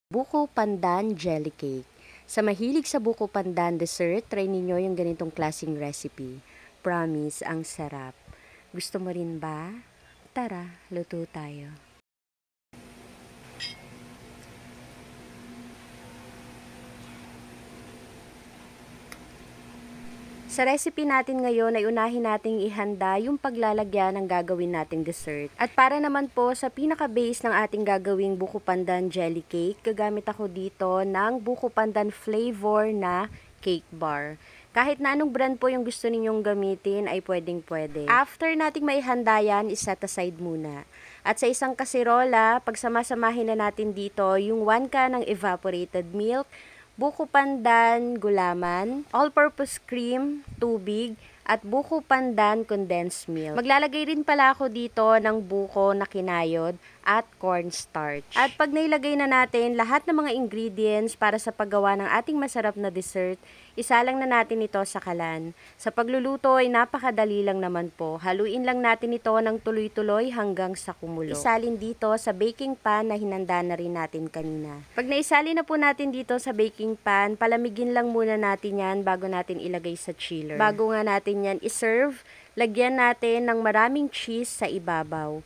Buko pandan jelly cake. Sa mahilig sa buko pandan dessert, try ninyo yung ganitong klaseng recipe. Promise, ang sarap. Gusto mo rin ba? Tara, luto tayo. Sa recipe natin ngayon ay unahin nating ihanda yung paglalagyan ng gagawin nating dessert. At para naman po sa pinaka-base ng ating gagawing buko pandan jelly cake, gagamit ako dito ng buko pandan flavor na cake bar. Kahit na anong brand po yung gusto ninyong gamitin ay pwedeng-pwede. After nating maihanda yan, iset aside muna. At sa isang kaserola, pagsamasamahin na natin dito yung 1 can ng evaporated milk, buko pandan gulaman, all-purpose cream, tubig, at buko pandan condensed milk. Maglalagay rin pala ako dito ng buko na kinayod at cornstarch. At pag nailagay na natin lahat ng mga ingredients para sa paggawa ng ating masarap na dessert, isalang na natin ito sa kalan. Sa pagluluto ay napakadali lang naman po. Haluin lang natin ito ng tuloy-tuloy hanggang sa kumulo. Isalin dito sa baking pan na hinanda na rin natin kanina. Pag naisali na po natin dito sa baking pan, palamigin lang muna natin yan bago natin ilagay sa chiller. Bago nga natin yan iserve, lagyan natin ng maraming cheese sa ibabaw.